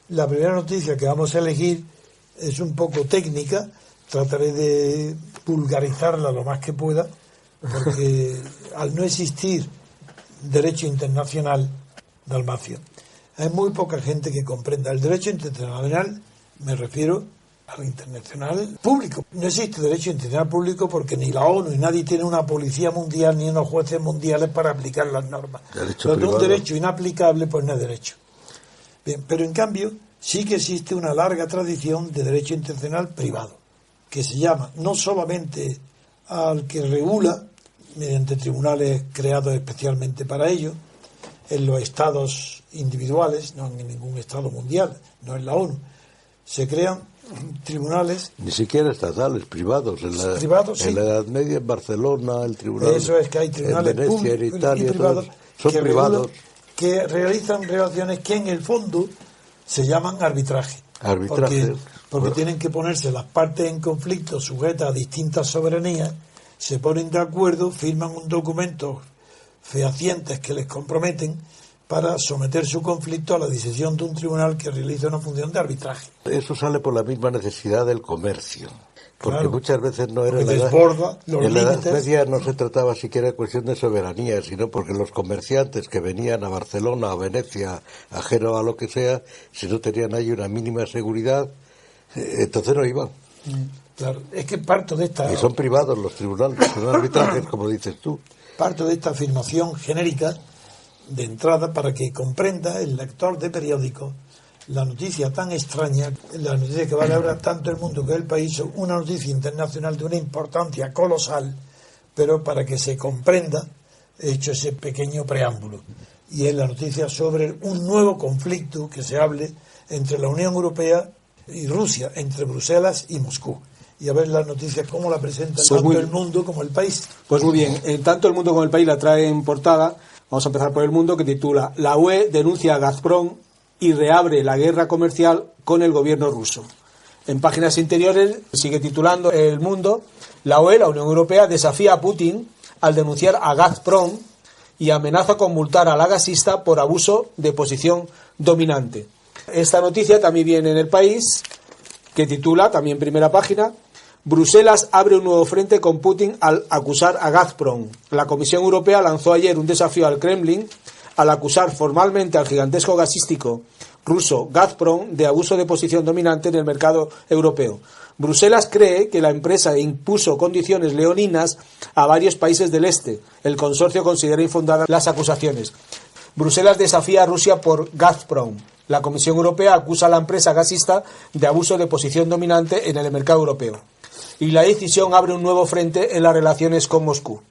La primera noticia que vamos a elegir es un poco técnica, trataré de vulgarizarla lo más que pueda, porque al no existir derecho internacional, Dalmacio, hay muy poca gente que comprenda. El derecho internacional, me refiero al internacional público. No existe derecho internacional público porque ni la ONU ni nadie tiene una policía mundial ni unos jueces mundiales para aplicar las normas. Donde un derecho inaplicable, pues no es derecho. Bien, pero en cambio sí que existe una larga tradición de derecho internacional privado, que se llama no solamente al que regula mediante tribunales creados especialmente para ello, en los estados individuales, no en ningún estado mundial, no en la ONU, se crean tribunales. Ni siquiera estatales, privados. Privados, sí. En la Edad Media, en Barcelona, el tribunal. Eso es, que hay tribunales en Venecia, públicos en Italia, y privados son privados. Que realizan relaciones que en el fondo se llaman arbitraje. Porque tienen que ponerse las partes en conflicto sujetas a distintas soberanías, se ponen de acuerdo, firman un documento fehacientes que les comprometen para someter su conflicto a la decisión de un tribunal que realiza una función de arbitraje. Eso sale por la misma necesidad del comercio. Porque claro, muchas veces no era desborda los en la Edad límites. Media no se trataba siquiera de cuestión de soberanía, sino porque los comerciantes que venían a Barcelona, a Venecia, a Génova, lo que sea, si no tenían ahí una mínima seguridad, entonces no iban. Claro, es que parto de esta... Y son privados los tribunales, son arbitrajes, como dices tú. Parto de esta afirmación genérica de entrada para que comprenda el lector de periódico la noticia tan extraña, la noticia que vale ahora tanto el mundo que el país, una noticia internacional de una importancia colosal, pero para que se comprenda, he hecho ese pequeño preámbulo. Y es la noticia sobre un nuevo conflicto que se hable entre la Unión Europea y Rusia, entre Bruselas y Moscú. Y a ver las noticias cómo la presentan tanto el mundo como el país. Pues muy bien, tanto el mundo como el país la trae en portada. Vamos a empezar por el mundo, que titula: La UE denuncia a Gazprom y reabre la guerra comercial con el gobierno ruso. En páginas interiores sigue titulando el mundo: la UE, la Unión Europea, desafía a Putin al denunciar a Gazprom y amenaza con multar a la gasista por abuso de posición dominante. Esta noticia también viene en el país, que titula, también primera página: Bruselas abre un nuevo frente con Putin al acusar a Gazprom. La Comisión Europea lanzó ayer un desafío al Kremlin al acusar formalmente al gigantesco gasístico ruso Gazprom de abuso de posición dominante en el mercado europeo. Bruselas cree que la empresa impuso condiciones leoninas a varios países del este. El consorcio considera infundadas las acusaciones. Bruselas desafía a Rusia por Gazprom. La Comisión Europea acusa a la empresa gasista de abuso de posición dominante en el mercado europeo. Y la decisión abre un nuevo frente en las relaciones con Moscú.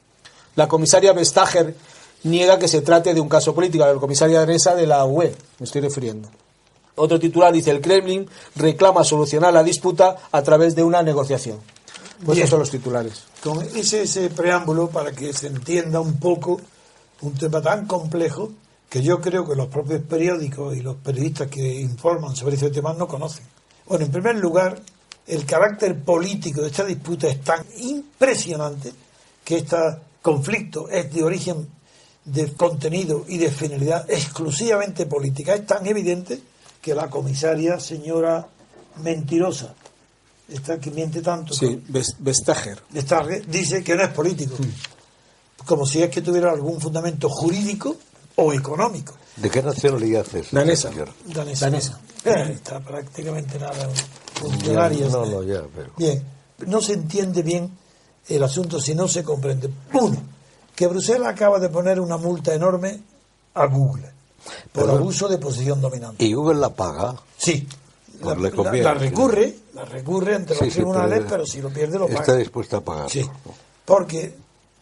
La comisaria Vestager niega que se trate de un caso político. La comisaria danesa de la UE, me estoy refiriendo. Otro titular dice: el Kremlin reclama solucionar la disputa a través de una negociación. Pues esos son los titulares. Con ese preámbulo, para que se entienda un poco un tema tan complejo que yo creo que los propios periódicos y los periodistas que informan sobre ese tema no conocen. Bueno, en primer lugar, el carácter político de esta disputa es tan impresionante que este conflicto es de origen, de contenido y de finalidad exclusivamente política. Es tan evidente que la comisaria, señora mentirosa, esta que miente tanto, sí, Vestager, dice que no es político, como si es que tuviera algún fundamento jurídico o económico. ¿De qué nacionalidad es? Danesa. Danesa. Está prácticamente nada funcionaria. No, ya, pero... Bien, no se entiende bien el asunto si no se comprende. Uno, que Bruselas acaba de poner una multa enorme a Google por abuso de posición dominante. ¿Y Google la paga? Sí. Pues La recurre ante los tribunales, pero si lo pierde lo paga. Está dispuesta a pagar. Sí, porque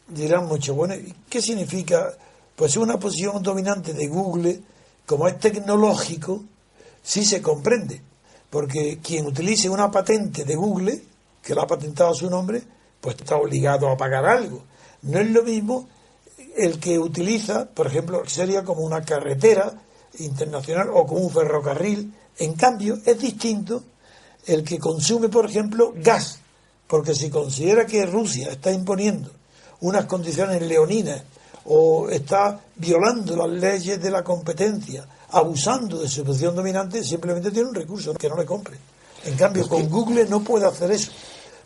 dirán mucho, bueno, ¿qué significa? Pues una posición dominante de Google, como es tecnológico, sí se comprende, porque quien utilice una patente de Google, que la ha patentado a su nombre, pues está obligado a pagar algo. No es lo mismo el que utiliza, por ejemplo, sería como una carretera internacional o como un ferrocarril. En cambio, es distinto el que consume, por ejemplo, gas, porque si considera que Rusia está imponiendo unas condiciones leoninas o está violando las leyes de la competencia, abusando de su posición dominante, simplemente tiene un recurso que no le compre. En cambio, con Google no puede hacer eso,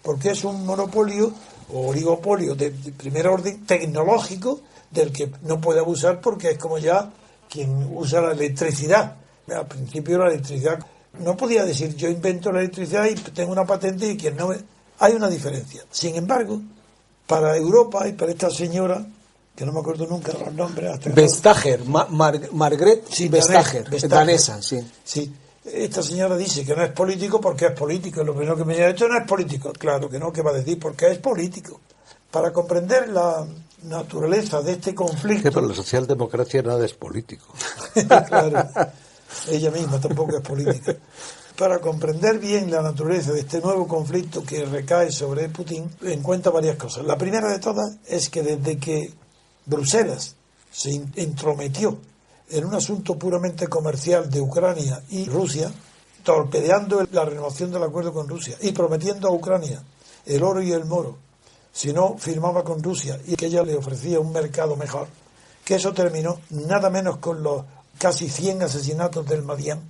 porque es un monopolio o oligopolio de primer orden tecnológico del que no puede abusar, porque es como ya quien usa la electricidad. Al principio la electricidad no podía decir yo invento la electricidad y tengo una patente y quien no me... Hay una diferencia. Sin embargo, para Europa y para esta señora, que no me acuerdo nunca de los nombres... Vestager, Margrethe sí, Vestager, danesa, sí. Sí. Esta señora dice que no es político porque es político. Lo primero que me dice, esto no es político. Claro que no, ¿qué va a decir? Porque es político. Para comprender la naturaleza de este conflicto... Que para la socialdemocracia nada es político. Claro, ella misma tampoco es política. Para comprender bien la naturaleza de este nuevo conflicto que recae sobre Putin, encuentra varias cosas. La primera de todas es que desde que Bruselas se entrometió en un asunto puramente comercial de Ucrania y Rusia, torpedeando la renovación del acuerdo con Rusia y prometiendo a Ucrania el oro y el moro si no firmaba con Rusia y que ella le ofrecía un mercado mejor, que eso terminó nada menos con los casi 100 asesinatos del Madián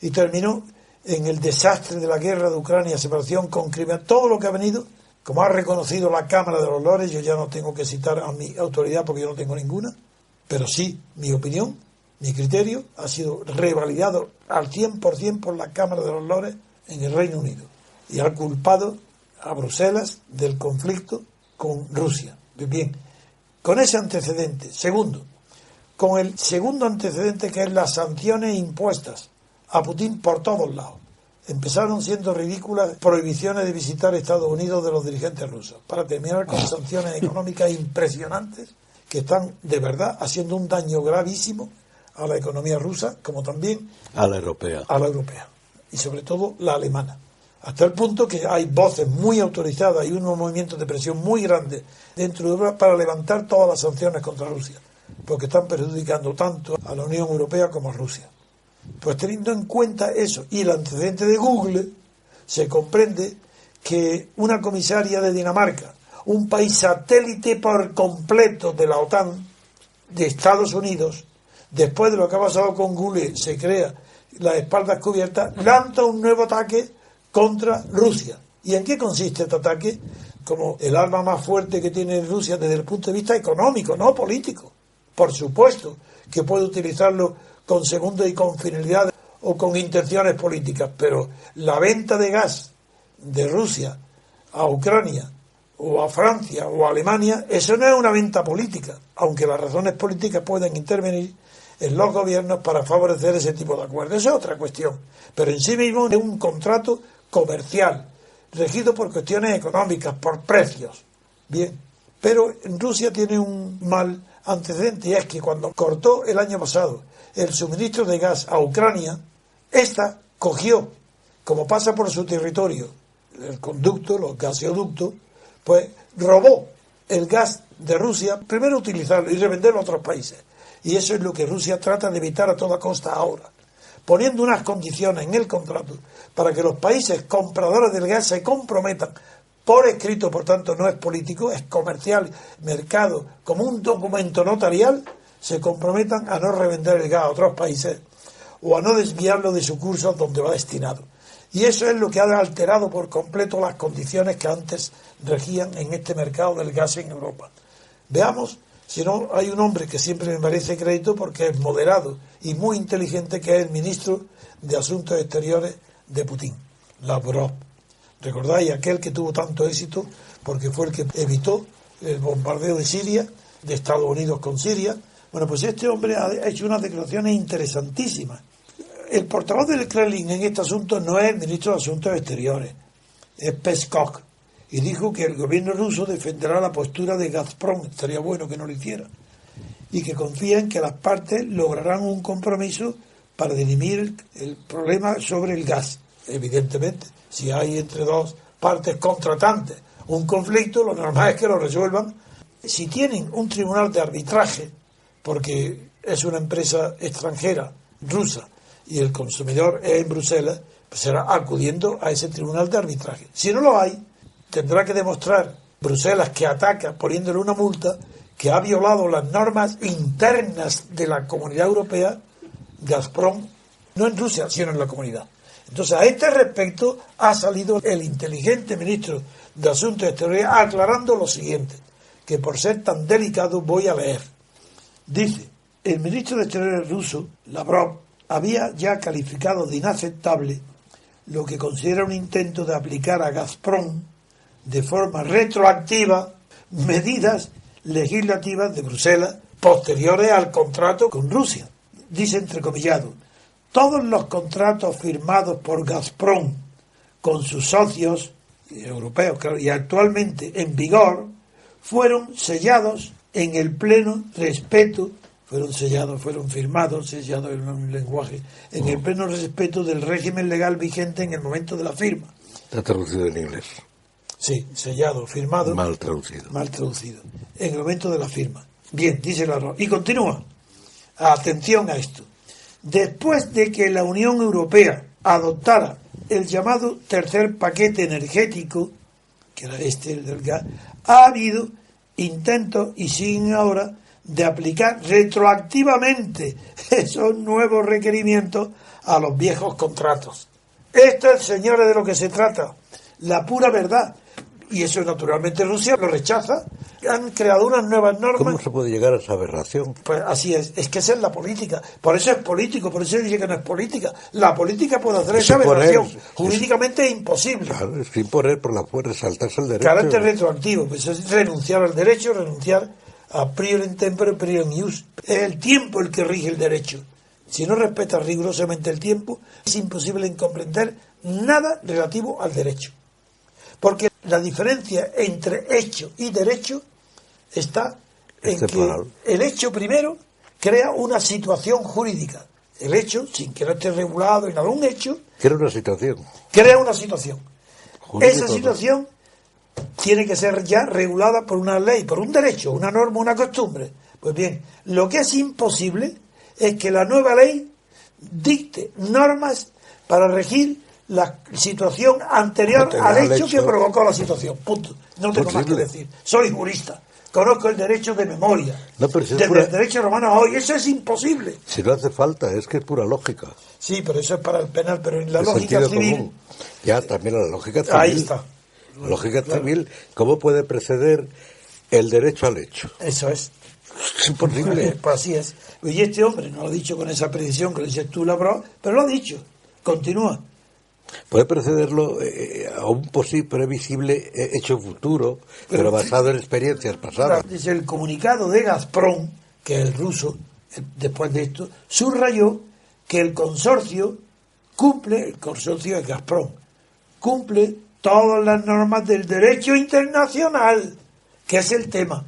y terminó en el desastre de la guerra de Ucrania, separación con Crimea, todo lo que ha venido, como ha reconocido la Cámara de los Lores. Yo ya no tengo que citar a mi autoridad porque yo no tengo ninguna, pero sí, mi opinión, mi criterio ha sido revalidado al 100% por la Cámara de los Lores en el Reino Unido y ha culpado a Bruselas del conflicto con Rusia. Bien, con ese antecedente. Segundo, con el segundo antecedente, que es las sanciones impuestas a Putin por todos lados. Empezaron siendo ridículas prohibiciones de visitar Estados Unidos de los dirigentes rusos, para terminar con sanciones económicas impresionantes que están de verdad haciendo un daño gravísimo a la economía rusa, como también a la europea. Y sobre todo la alemana. Hasta el punto que hay voces muy autorizadas y unos movimientos de presión muy grandes dentro de Europa para levantar todas las sanciones contra Rusia, porque están perjudicando tanto a la Unión Europea como a Rusia. Pues teniendo en cuenta eso y el antecedente de Google, se comprende que una comisaria de Dinamarca, un país satélite por completo de la OTAN, de Estados Unidos, después de lo que ha pasado con Google, se crea las espaldas cubiertas, lanza un nuevo ataque contra Rusia. ¿Y en qué consiste este ataque? Como el arma más fuerte que tiene Rusia desde el punto de vista económico, no político. Por supuesto que puede utilizarlo con segundos y con finalidades o con intenciones políticas, pero la venta de gas de Rusia a Ucrania o a Francia o a Alemania, eso no es una venta política, aunque las razones políticas pueden intervenir en los gobiernos para favorecer ese tipo de acuerdos. Esa es otra cuestión, pero en sí mismo es un contrato comercial regido por cuestiones económicas, por precios. Bien, pero en Rusia tiene un mal antecedente, y es que cuando cortó el año pasado el suministro de gas a Ucrania, esta cogió, como pasa por su territorio, el conducto, los gaseoductos, pues robó el gas de Rusia, primero utilizarlo y revenderlo a otros países. Y eso es lo que Rusia trata de evitar a toda costa ahora, poniendo unas condiciones en el contrato para que los países compradores del gas se comprometan por escrito, por tanto no es político, es comercial, mercado, como un documento notarial, se comprometan a no revender el gas a otros países o a no desviarlo de su curso donde va destinado. Y eso es lo que ha alterado por completo las condiciones que antes regían en este mercado del gas en Europa. Veamos, si no, hay un hombre que siempre me merece crédito porque es moderado y muy inteligente, que es el ministro de Asuntos Exteriores de Putin, Lavrov. ¿Recordáis? Aquel que tuvo tanto éxito porque fue el que evitó el bombardeo de Siria, de Estados Unidos con Siria. Bueno, pues este hombre ha hecho unas declaraciones interesantísimas. El portavoz del Kremlin en este asunto no es el ministro de Asuntos Exteriores, es Peskov, y dijo que el gobierno ruso defenderá la postura de Gazprom, estaría bueno que no lo hiciera, y que confía en que las partes lograrán un compromiso para dirimir el problema sobre el gas. Evidentemente, si hay entre dos partes contratantes un conflicto, lo normal es que lo resuelvan. Si tienen un tribunal de arbitraje, porque es una empresa extranjera, rusa, y el consumidor es en Bruselas, pues será acudiendo a ese tribunal de arbitraje. Si no lo hay, tendrá que demostrar Bruselas, que ataca poniéndole una multa, que ha violado las normas internas de la Comunidad Europea, Gazprom, no en Rusia, sino en la comunidad. Entonces, a este respecto ha salido el inteligente ministro de Asuntos Exteriores aclarando lo siguiente, que por ser tan delicado voy a leer. Dice, el ministro de Exteriores ruso, Lavrov, había ya calificado de inaceptable lo que considera un intento de aplicar a Gazprom de forma retroactiva medidas legislativas de Bruselas posteriores al contrato con Rusia. Dice entrecomillado, todos los contratos firmados por Gazprom con sus socios europeos y actualmente en vigor fueron sellados en el pleno respeto, fueron firmados, sellados en un lenguaje, en el pleno respeto del régimen legal vigente en el momento de la firma. Está traducido en inglés. Sí, sellado, firmado. Mal traducido. Mal traducido. En el momento de la firma. Bien, dice la y continúa. Atención a esto. Después de que la Unión Europea adoptara el llamado tercer paquete energético, que era el del gas, ha habido intentos, y siguen ahora, de aplicar retroactivamente esos nuevos requerimientos a los viejos contratos. Esto es, señores, de lo que se trata. La pura verdad. Y eso, naturalmente, Rusia lo rechaza. Han creado unas nuevas normas. ¿Cómo se puede llegar a esa aberración? Pues así es que esa es la política. Por eso es político, por eso dice que no es política. La política puede hacer esa aberración. Jurídicamente es imposible. Claro, es imponer por la fuerza, saltarse el derecho. Carácter retroactivo, pues es renunciar al derecho, renunciar a priori in tempore, priori in ius. Es el tiempo el que rige el derecho. Si no respeta rigurosamente el tiempo, es imposible comprender nada relativo al derecho. Porque la diferencia entre hecho y derecho está en que el hecho primero crea una situación jurídica. El hecho, sin que no esté regulado y nada, un hecho crea una situación. Crea una situación. Jurídico, esa situación tiene que ser ya regulada por una ley, por un derecho, una norma, una costumbre. Pues bien, lo que es imposible es que la nueva ley dicte normas para regir la situación anterior al hecho que provocó la situación. Punto. No tengo más que decir. Soy jurista. Conozco el derecho de memoria. No, pero si desde el derecho romano a hoy. Eso es imposible. Si no hace falta, es que es pura lógica. Sí, pero eso es para el penal. Pero en la lógica civil... común. Ya, también la lógica civil. Ahí está. La lógica civil, ¿cómo puede preceder el derecho al hecho? Eso es. Es imposible. Pues así es. Y este hombre no lo ha dicho con esa precisión que lo dices tú, Lavrov, pero lo ha dicho. Continúa. Puede precederlo a un posible previsible hecho futuro, pero basado en experiencias pasadas. Dice el comunicado de Gazprom, que es el ruso, después de esto, subrayó que el consorcio de Gazprom, cumple todas las normas del derecho internacional, que es el tema,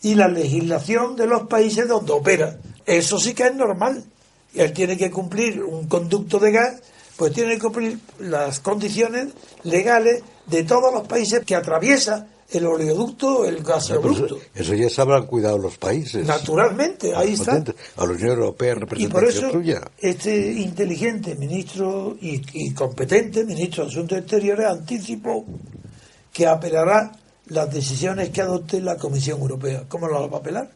y la legislación de los países donde opera. Eso sí que es normal. Y él tiene que cumplir un conducto de gas, pues tiene que cumplir las condiciones legales de todos los países que atraviesa el oleoducto, el gasoducto. Eso ya se habrán cuidado los países. Naturalmente, ahí está. A la Unión Europea representación y por eso, suya. Este inteligente ministro y competente ministro de Asuntos Exteriores anticipó que apelará las decisiones que adopte la Comisión Europea. ¿Cómo lo va a apelar?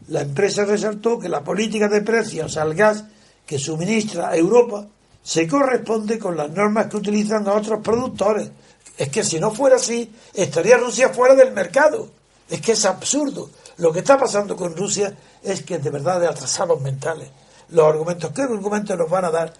La empresa resaltó que la política de precios al gas que suministra a Europa se corresponde con las normas que utilizan a otros productores. Es que si no fuera así, estaría Rusia fuera del mercado. Es que es absurdo. Lo que está pasando con Rusia es que de verdad de atrasados mentales. Los argumentos, ¿qué argumentos nos van a dar?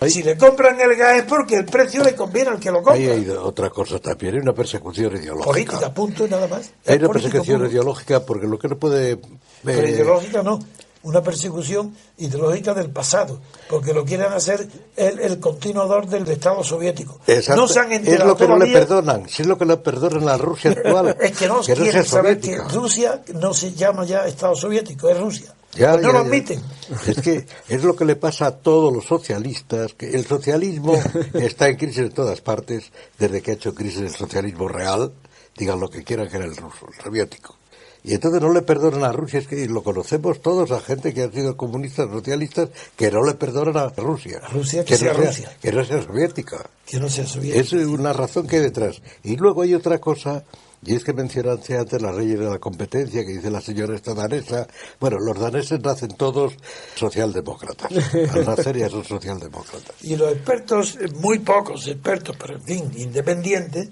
Si le compran el gas es porque el precio le conviene al que lo compra. Ahí hay otra cosa también, hay una persecución ideológica. Política, punto y nada más. Hay una persecución ideológica porque lo que no puede... Pero ideológica no. Una persecución ideológica del pasado, porque lo quieren hacer el continuador del Estado soviético. Exacto. No se han enterado es lo que todavía. No le perdonan, si es lo que le perdonan a la Rusia actual. Es que no quieren saber que Rusia no se llama ya Estado soviético, es Rusia. Pues no lo admiten. Es que es lo que le pasa a todos los socialistas, que el socialismo está en crisis en todas partes, desde que ha hecho crisis el socialismo real, digan lo que quieran, que era el ruso, el soviético. Y entonces no le perdonan a Rusia, es que lo conocemos todos, a gente que ha sido comunistas, socialistas, que no le perdonan a Rusia. Rusia que sea Rusia. Que no sea soviética. Que no sea soviética. Es una razón que hay detrás. Y luego hay otra cosa Y es que mencionaste antes las leyes de la competencia, que dice la señora esta danesa. Bueno, los daneses nacen todos socialdemócratas. Al nacer ya son socialdemócratas. Y los expertos, muy pocos expertos, pero en fin, independientes,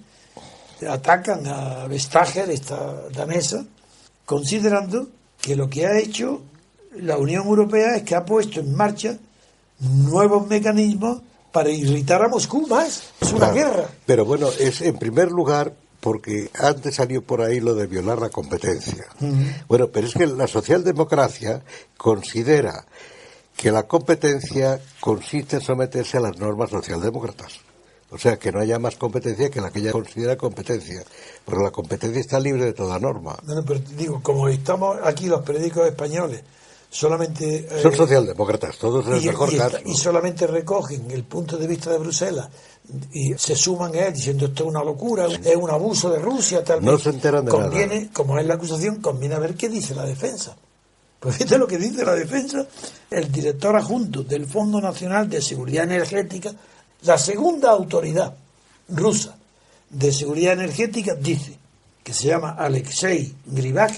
atacan a Vestager, esta danesa, considerando que lo que ha hecho la Unión Europea es que ha puesto en marcha nuevos mecanismos para irritar a Moscú más. Es una guerra. Pero bueno, es en primer lugar porque antes salió por ahí lo de violar la competencia. Bueno, pero es que la socialdemocracia considera que la competencia consiste en someterse a las normas socialdemócratas. O sea, que no haya más competencia que la que ella considera competencia. Porque la competencia está libre de toda norma. No, pero digo, como estamos aquí los periódicos españoles, solamente... son socialdemócratas, todos en el mejor caso. Y solamente recogen el punto de vista de Bruselas y se suman a él diciendo esto es una locura, es un abuso de Rusia, tal vez. No se enteran de nada. Como es la acusación, conviene a ver qué dice la defensa. Pues fíjate lo que dice la defensa. El director adjunto del Fondo Nacional de Seguridad Energética, la segunda autoridad rusa de seguridad energética, dice, que se llama Alexei Gribach,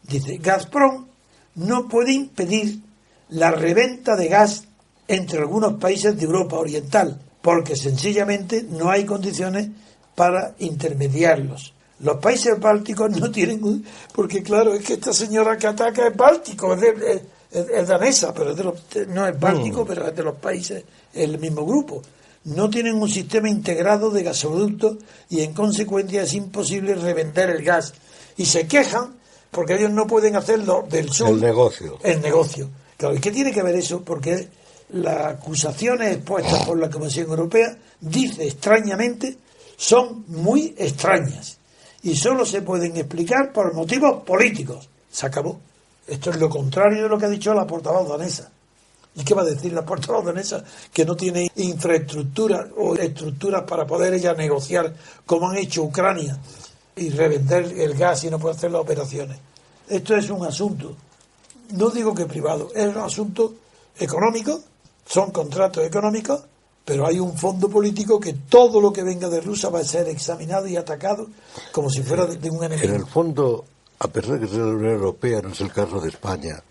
dice, Gazprom no puede impedir la reventa de gas entre algunos países de Europa Oriental, porque sencillamente no hay condiciones para intermediarlos. Los países bálticos no tienen... Porque claro, es que esta señora que ataca es báltico, es danesa, pero no es báltico, pero es de los países, es el mismo grupo. No tienen un sistema integrado de gasoductos y en consecuencia es imposible revender el gas. Y se quejan porque ellos no pueden hacerlo del sur. El negocio. El negocio. Claro, ¿y qué tiene que ver eso? Porque las acusaciones expuestas por la Comisión Europea, dice extrañamente, son muy extrañas y solo se pueden explicar por motivos políticos. Se acabó. Esto es lo contrario de lo que ha dicho la portavoz danesa. ¿Y qué va a decir la portavoz danesa? Que no tiene infraestructura o estructuras para poder ella negociar como han hecho Ucrania y revender el gas y no puede hacer las operaciones. Esto es un asunto, no digo que privado, es un asunto económico, son contratos económicos, pero hay un fondo político que todo lo que venga de Rusia va a ser examinado y atacado como si fuera de un enemigo. En el fondo, a pesar de que sea la Unión Europea, no es el caso de España,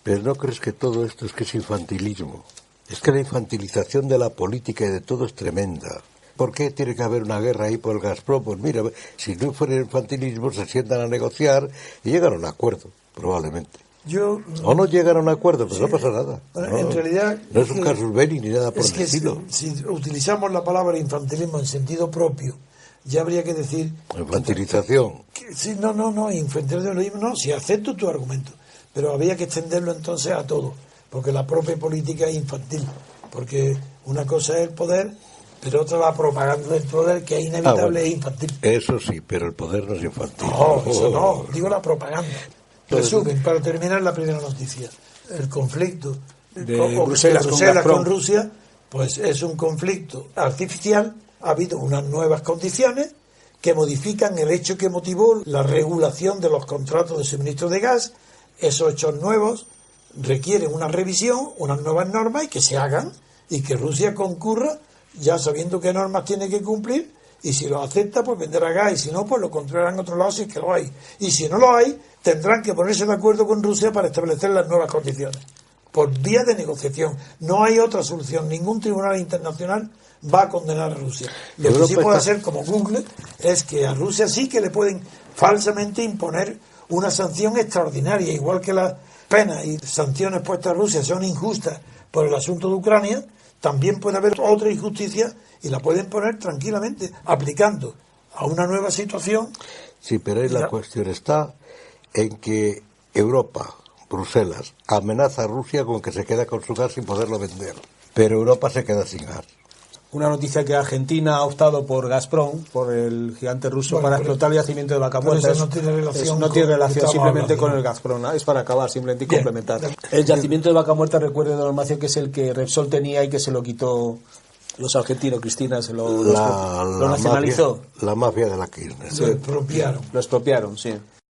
pero ¿no crees que todo esto es que es infantilismo? Es que la infantilización de la política y de todo es tremenda. ¿Por qué tiene que haber una guerra ahí por el Gazprom? Pues mira, si no fuera infantilismo, se sientan a negociar y llegan a un acuerdo, probablemente. O no llegan a un acuerdo, pero sí, no pasa nada. Bueno, en realidad... No es un casus belli ni nada por el estilo. Si utilizamos la palabra infantilismo en sentido propio, ya habría que decir... Infantilización. Infantilismo no, si acepto tu argumento, pero habría que extenderlo entonces a todo, porque la propia política es infantil, porque una cosa es el poder, pero otra la propaganda del poder, que es inevitable, es infantil. Eso sí, pero el poder no es infantil. No, eso no, digo la propaganda. Resumen, para terminar la primera noticia, el conflicto de Bruselas con Rusia, pues es un conflicto artificial. Ha habido unas nuevas condiciones que modifican el hecho que motivó la regulación de los contratos de suministro de gas. Esos hechos nuevos requieren una revisión, unas nuevas normas y que se hagan y que Rusia concurra ya sabiendo qué normas tiene que cumplir, y si lo acepta pues venderá gas y si no pues lo controlarán en otro lado si es que lo hay, y si no lo hay tendrán que ponerse de acuerdo con Rusia para establecer las nuevas condiciones por vía de negociación. No hay otra solución, ningún tribunal internacional va a condenar a Rusia. Lo que sí puede hacer, como Google, es que a Rusia sí que le pueden falsamente imponer una sanción extraordinaria, igual que las penas y sanciones puestas a Rusia son injustas por el asunto de Ucrania. También puede haber otra injusticia y la pueden poner tranquilamente, aplicando a una nueva situación. Sí, pero ahí la cuestión está en que Europa, Bruselas, amenaza a Rusia con que se queda con su gas sin poderlo vender. Pero Europa se queda sin gas. Una noticia que Argentina ha optado por Gazprom, por el gigante ruso, para explotar el yacimiento de Vaca Muerta. No tiene relación simplemente con el Gazprom, ¿no? Es para acabar simplemente y complementar. El yacimiento de Vaca Muerta, recuerde, don Almacio, que es el que Repsol tenía y que se lo quitó los argentinos. Cristina se lo nacionalizó. La mafia de la Kirchner. Lo expropiaron. Lo expropiaron, sí.